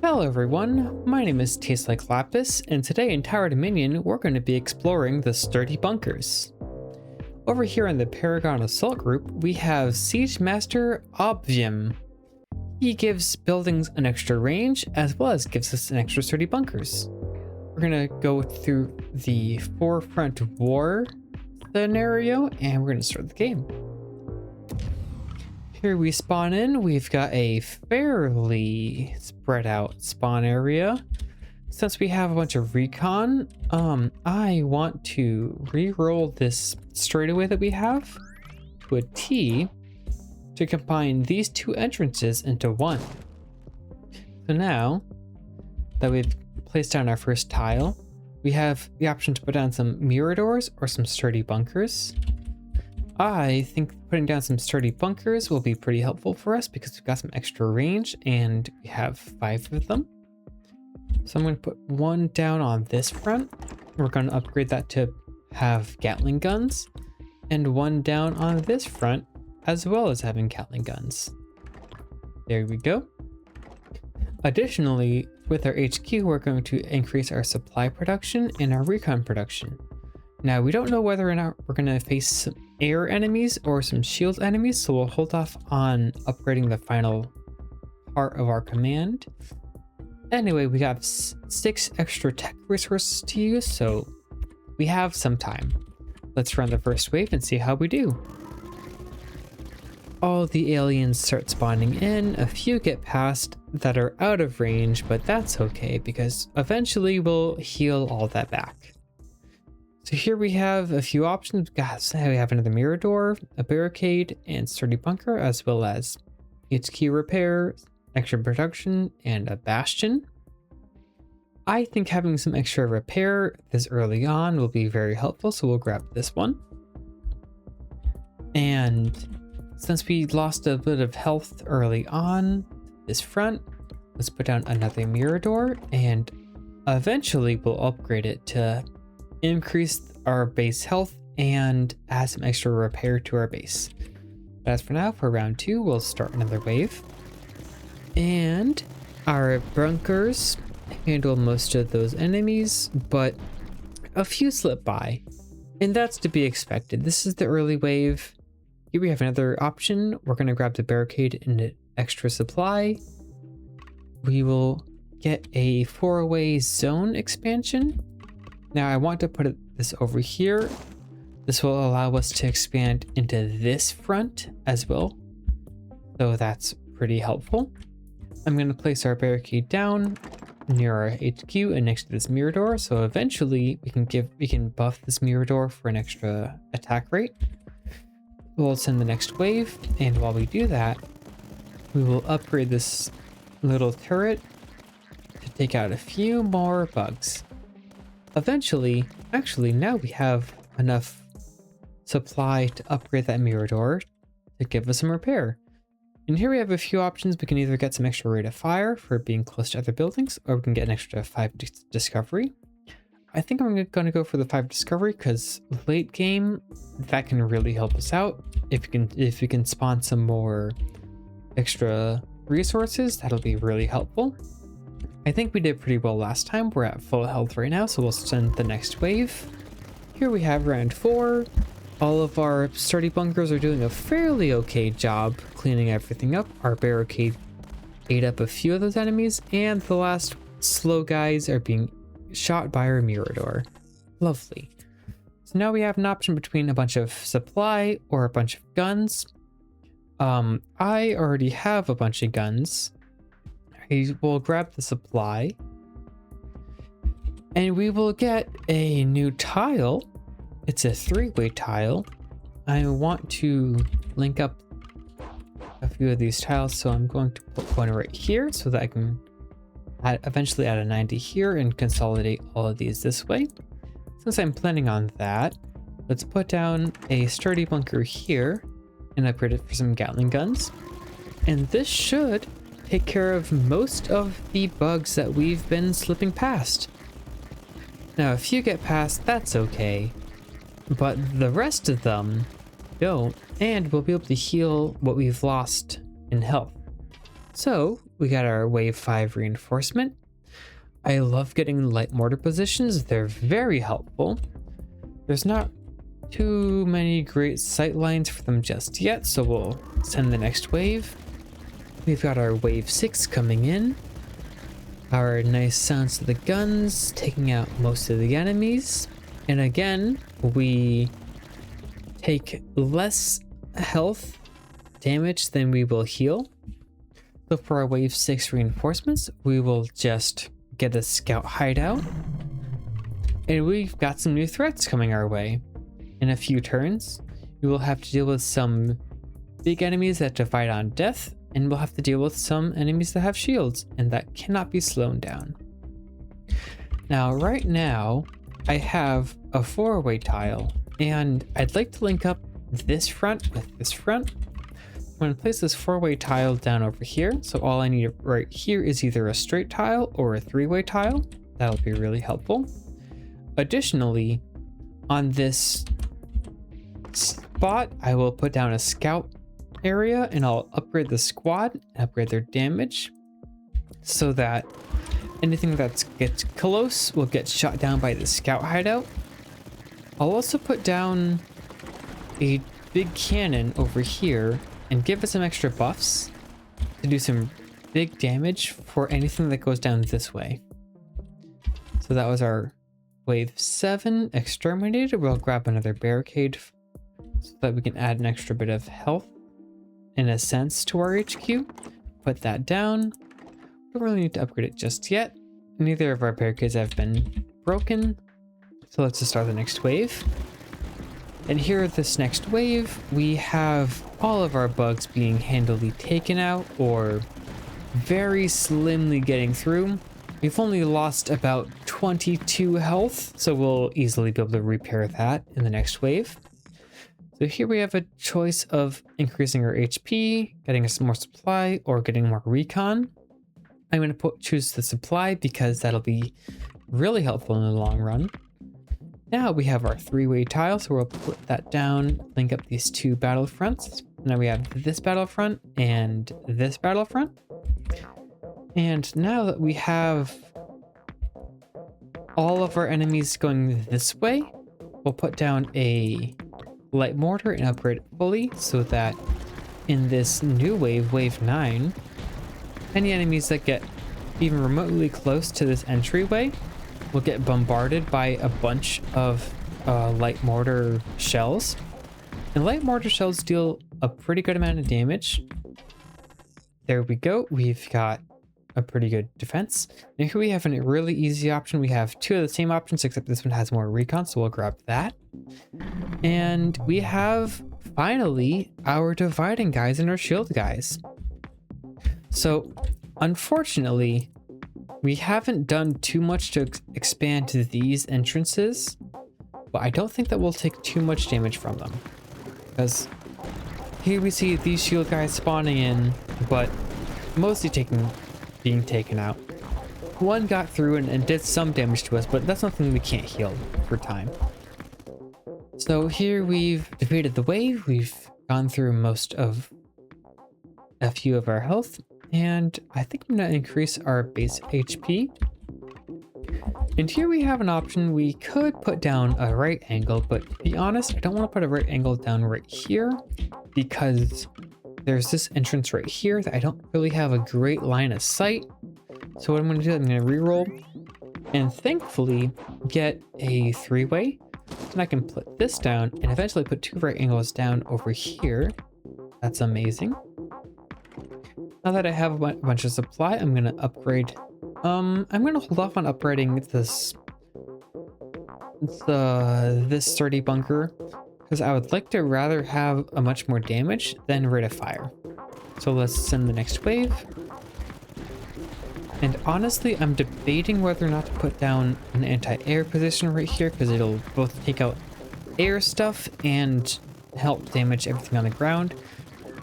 Hello everyone, my name is Tastes Like Lapis, and today in Tower Dominion we're going to be exploring the sturdy bunkers. Over here in the Paragon Assault group, we have Siege Master Obivim. He gives buildings an extra range as well as gives us an extra sturdy bunkers. We're going to go through the forefront war scenario and we're going to start the game. Here we spawn in, we've got a fairly spread out spawn area. Since we have a bunch of recon, I want to re-roll this straightaway that we have to a T to combine these two entrances into one. So now that we've placed down our first tile, we have the option to put down some miradors or some sturdy bunkers. I think putting down some sturdy bunkers will be pretty helpful for us because we've got some extra range and we have 5 of them. So I'm going to put one down on this front. We're going to upgrade that to have Gatling guns, and one down on this front as well as having Gatling guns. There we go. Additionally, with our HQ, we're going to increase our supply production and our recon production. Now, we don't know whether or not we're going to face some air enemies or some shield enemies, so we'll hold off on upgrading the final part of our command. Anyway, we have 6 extra tech resources to use, so we have some time. Let's run the first wave and see how we do. All the aliens start spawning in, a few get past that are out of range, but that's okay because eventually we'll heal all that back. So here we have a few options. We have another mirador, a barricade, and sturdy bunker, as well as HQ repair, extra production, and a bastion. I think having some extra repair this early on will be very helpful, so we'll grab this one. And since we lost a bit of health early on, this front, let's put down another mirador, and eventually we'll upgrade it to increase our base health and add some extra repair to our base. But as for now, for round 2, we'll start another wave. And our bunkers handle most of those enemies, but a few slip by. And that's to be expected. This is the early wave. Here we have another option. We're going to grab the barricade and an extra supply. We will get a 4-way zone expansion. Now I want to put this over here. This will allow us to expand into this front as well. So that's pretty helpful. I'm going to place our barricade down near our HQ and next to this mirador. So eventually we can buff this mirador for an extra attack rate. We'll send the next wave, and while we do that, we will upgrade this little turret to take out a few more bugs. Eventually, actually now we have enough supply to upgrade that mirador to give us some repair. And here we have a few options. We can either get some extra rate of fire for being close to other buildings, or we can get an extra 5 discovery. I think I'm going to go for the 5 discovery because late game that can really help us out. If you can spawn some more extra resources, that'll be really helpful. I think we did pretty well last time. We're at full health right now, so we'll send the next wave. Here we have round 4. All of our sturdy bunkers are doing a fairly okay job cleaning everything up. Our barricade ate up a few of those enemies, and the last slow guys are being shot by our mirador. Lovely. So now we have an option between a bunch of supply or a bunch of guns. I already have a bunch of guns. We'll grab the supply and we will get a new tile. It's a 3-way tile. I want to link up a few of these tiles, so I'm going to put one right here so that I can eventually add a 90 here and consolidate all of these this way. Since I'm planning on that, let's put down a sturdy bunker here and upgrade it for some Gatling guns. And this should take care of most of the bugs that we've been slipping past. Now, if you get past, that's okay, but the rest of them don't, and we'll be able to heal what we've lost in health. So we got our wave 5 reinforcement. I love getting light mortar positions. They're very helpful. There's not too many great sight lines for them just yet, so we'll send the next wave. We've got our wave 6 coming in. Our nice sounds of the guns, taking out most of the enemies. And again, we take less health damage than we will heal. So for our wave 6 reinforcements, we will just get a scout hideout. And we've got some new threats coming our way. In a few turns, we will have to deal with some big enemies that divide on death, and we'll have to deal with some enemies that have shields, and that cannot be slowed down. Now, right now, I have a 4-way tile, and I'd like to link up this front with this front. I'm going to place this 4-way tile down over here, so all I need right here is either a straight tile or a 3-way tile. That'll be really helpful. Additionally, on this spot, I will put down a scout area, and I'll upgrade the squad and upgrade their damage so that anything that gets close will get shot down by the scout hideout. I'll also put down a big cannon over here and give it some extra buffs to do some big damage for anything that goes down this way. So that was our wave 7 exterminated. We'll grab another barricade so that we can add an extra bit of health in a sense to our HQ. Put that down. Don't really need to upgrade it just yet. Neither of our barricades have been broken. So let's just start the next wave. And here at this next wave, we have all of our bugs being handily taken out or very slimly getting through. We've only lost about 22 health, so we'll easily be able to repair that in the next wave. So here we have a choice of increasing our HP, getting us more supply, or getting more recon. I'm going to choose the supply because that'll be really helpful in the long run. Now we have our 3-way tile, so we'll put that down, link up these 2 battlefronts. Now we have this battlefront and this battlefront. And now that we have all of our enemies going this way, we'll put down a light mortar and upgrade it fully so that in this new wave, wave 9, any enemies that get even remotely close to this entryway will get bombarded by a bunch of light mortar shells. And light mortar shells deal a pretty good amount of damage. There we go. We've got a pretty good defense. And here we have a really easy option. We have 2 of the same options, except this one has more recon, so we'll grab that. And we have finally our dividing guys and our shield guys. So unfortunately, we haven't done too much to expand these entrances, but I don't think that we'll take too much damage from them. Because here we see these shield guys spawning in, but mostly being taken out. One got through and did some damage to us, but that's nothing we can't heal for time. So here we've defeated the wave, we've gone through most of a few of our health, and I think I'm going to increase our base HP. And here we have an option. We could put down a right angle, but to be honest, I don't want to put a right angle down right here because there's this entrance right here that I don't really have a great line of sight. So what I'm going to do, I'm going to reroll and thankfully get a 3-way. And I can put this down and eventually put 2 right angles down over here. That's amazing. Now that I have a bunch of supply, I'm going to upgrade. I'm going to hold off on upgrading this sturdy bunker because I would like to rather have a much more damage than rate of fire. So let's send the next wave. And honestly, I'm debating whether or not to put down an anti-air position right here because it'll both take out air stuff and help damage everything on the ground.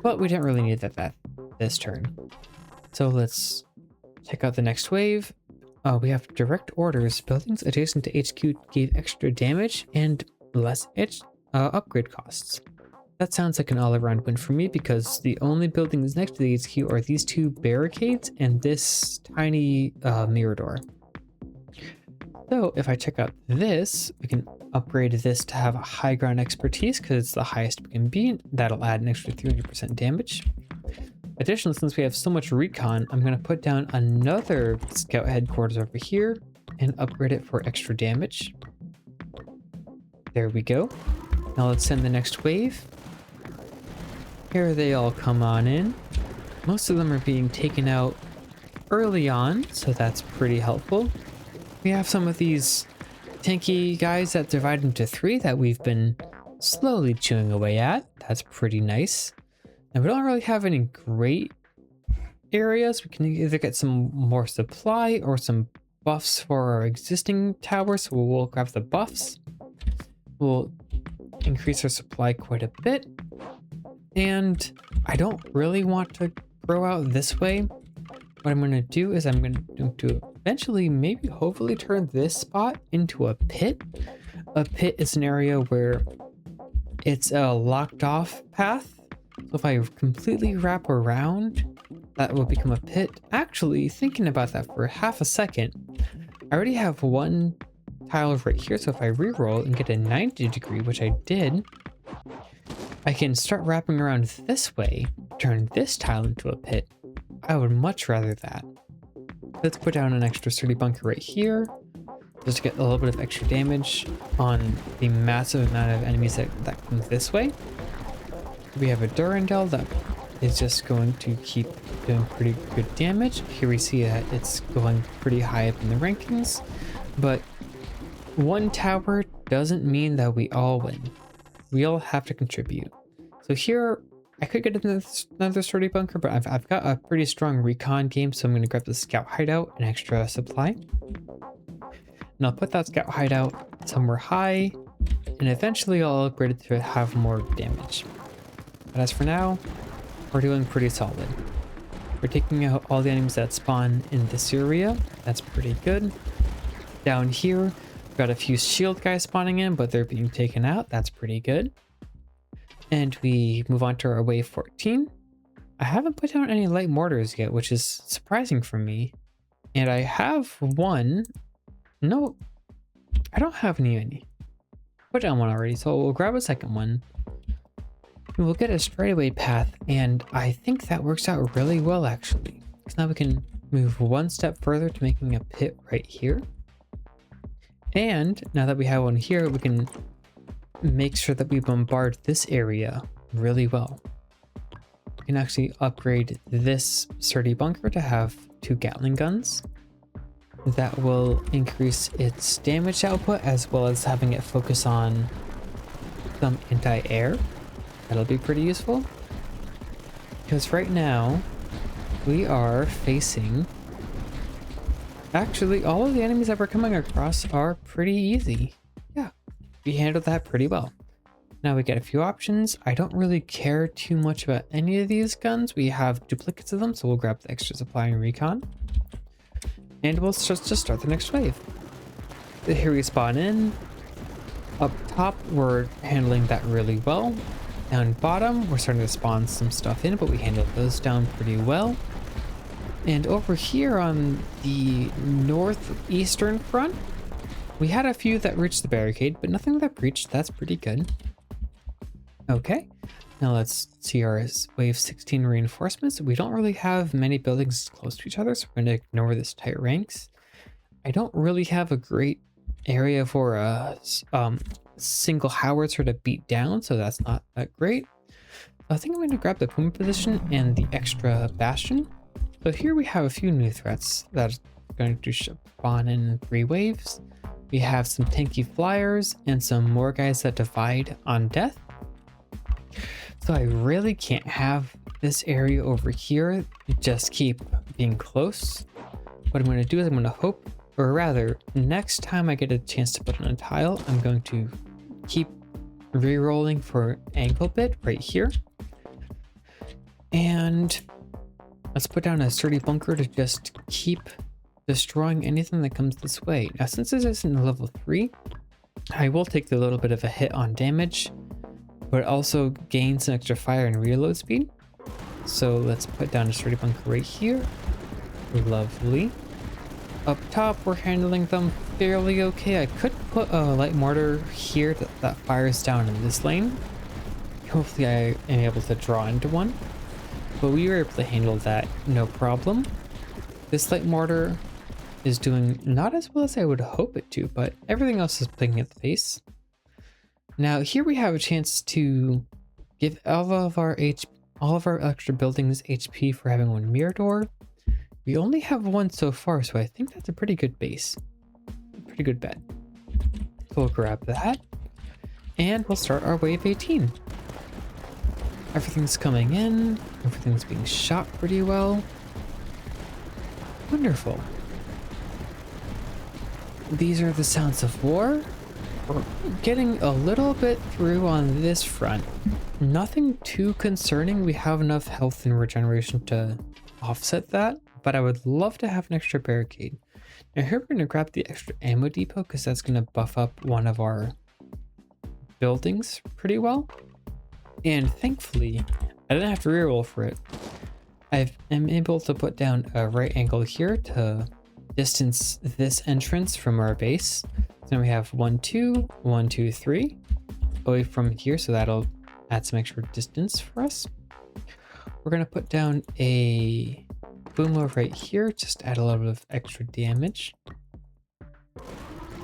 But we didn't really need that this turn. So let's check out the next wave. We have direct orders. Buildings adjacent to HQ gave extra damage and less upgrade costs. That sounds like an all-around win for me because the only buildings next to the HQ are these two barricades and this tiny mirror door. So if I check out this, we can upgrade this to have a high ground expertise because it's the highest we can be. That'll add an extra 300% damage. Additionally, since we have so much recon, I'm going to put down another scout headquarters over here and upgrade it for extra damage. There we go. Now let's send the next wave. Here they all come on in. Most of them are being taken out early on, so that's pretty helpful. We have some of these tanky guys that divide into 3 that we've been slowly chewing away at. That's pretty nice. And we don't really have any great areas. We can either get some more supply or some buffs for our existing towers. So we'll grab the buffs. We'll increase our supply quite a bit. And I don't really want to grow out this way. What I'm going to do is I'm going to eventually, maybe hopefully turn this spot into a pit. A pit is an area where it's a locked off path. So if I completely wrap around, that will become a pit. Actually, thinking about that for half a second, I already have one tile right here. So if I reroll and get a 90 degree, which I did, I can start wrapping around this way, turn this tile into a pit. I would much rather that. Let's put down an extra sturdy bunker right here, just to get a little bit of extra damage on the massive amount of enemies that come this way. We have a Durandal that is just going to keep doing pretty good damage. Here we see that it's going pretty high up in the rankings, but one tower doesn't mean that we all win. We all have to contribute. So here, I could get another sturdy bunker, but I've got a pretty strong recon game, so I'm going to grab the scout hideout and extra supply. And I'll put that scout hideout somewhere high, and eventually I'll upgrade it to have more damage. But as for now, we're doing pretty solid. We're taking out all the enemies that spawn in this area. That's pretty good. Down here, we've got a few shield guys spawning in, but they're being taken out. That's pretty good. And we move on to our wave 14. I haven't put down any light mortars yet, which is surprising for me. And I have one. No, I don't have any. Put down one already, so we'll grab a second one. We'll get a straightaway path, and I think that works out really well, actually. Because now we can move one step further to making a pit right here. And now that we have one here, we can make sure that we bombard this area really well. We can actually upgrade this sturdy bunker to have 2 Gatling guns. That will increase its damage output as well as having it focus on some anti-air. That'll be pretty useful. Because right now we are facing... Actually, all of the enemies that we're coming across are pretty easy. Yeah, we handled that pretty well. Now we get a few options. I don't really care too much about any of these guns. We have duplicates of them, so we'll grab the extra supply and recon. And we'll just start the next wave. Here we spawn in. Up top, we're handling that really well. Down bottom, we're starting to spawn some stuff in, but we handled those down pretty well. And over here on the northeastern front, we had a few that reached the barricade, but nothing that breached. That's pretty good. Okay, now let's see our wave 16 reinforcements. We don't really have many buildings close to each other, so we're going to ignore this tight ranks. I don't really have a great area for a single howitzer to beat down, so that's not that great. I think I'm going to grab the Puma position and the extra bastion. So here we have a few new threats that are going to spawn in 3 waves. We have some tanky flyers and some more guys that divide on death. So I really can't have this area over here just keep being close. What I'm going to do is I'm going to hope, or rather, next time I get a chance to put on a tile, I'm going to keep re-rolling for ankle bit right here. And let's put down a sturdy bunker to just keep destroying anything that comes this way. Now, since this isn't level 3, I will take a little bit of a hit on damage, but it also gains some extra fire and reload speed. So let's put down a sturdy bunker right here. Lovely. Up top, we're handling them fairly okay. I could put a light mortar here that fires down in this lane. Hopefully I am able to draw into one. But we were able to handle that no problem. This light mortar is doing not as well as I would hope it to, but everything else is picking up the pace. Now here we have a chance to give all of our extra buildings HP for having one mirror door. We only have one so far, so I think that's a pretty good base. Pretty good bet. So we'll grab that, and we'll start our wave 18. Everything's coming in, everything's being shot pretty well. Wonderful. These are the sounds of war. We're getting a little bit through on this front. Nothing too concerning. We have enough health and regeneration to offset that, but I would love to have an extra barricade. Now here we're going to grab the extra ammo depot because that's going to buff up one of our buildings pretty well. And thankfully, I didn't have to reroll for it. I am able to put down a right angle here to distance this entrance from our base. Then we have 1, 2, 1, 2, 3 away from here, so that'll add some extra distance for us. We're going to put down a boomo right here, just add a little bit of extra damage.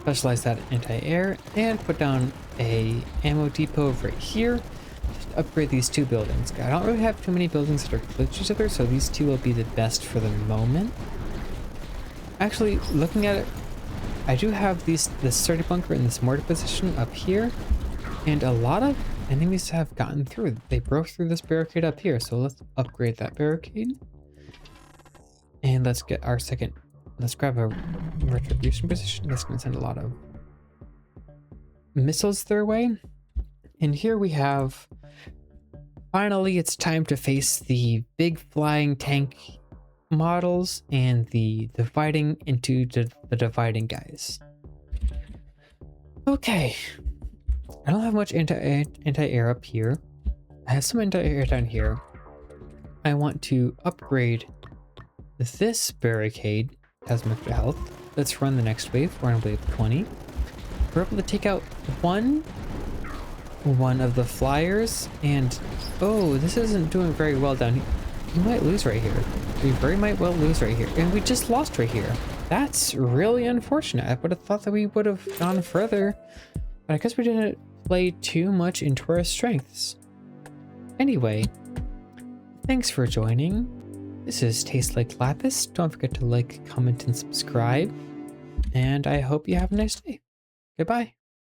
Specialize that anti-air, and put down a ammo depot right here. Just upgrade these two buildings. I don't really have too many buildings that are close to each other, so these two will be the best for the moment. Actually, looking at it, I do have this sturdy bunker in this mortar position up here, and a lot of enemies have gotten through. They broke through this barricade up here, so let's upgrade that barricade. And let's get our second, let's grab a retribution position. That's going to send a lot of missiles their way. And here we have, finally it's time to face the big flying tank models and the dividing into the dividing guys. Okay, I don't have much anti-air up here. I have some anti-air down here. I want to upgrade this barricade. Has some extra health. Let's run the next wave. We're on wave 20. We're able to take out one of the flyers, and oh, this isn't doing very well down here. We might lose right here. We very might well lose right here. And we just lost right here. That's really unfortunate. I would have thought that we would have gone further, but I guess we didn't play too much into our strengths. Anyway, thanks for joining. This is Taste Like Lapis. Don't forget to like, comment, and subscribe. And I hope you have a nice day. Goodbye.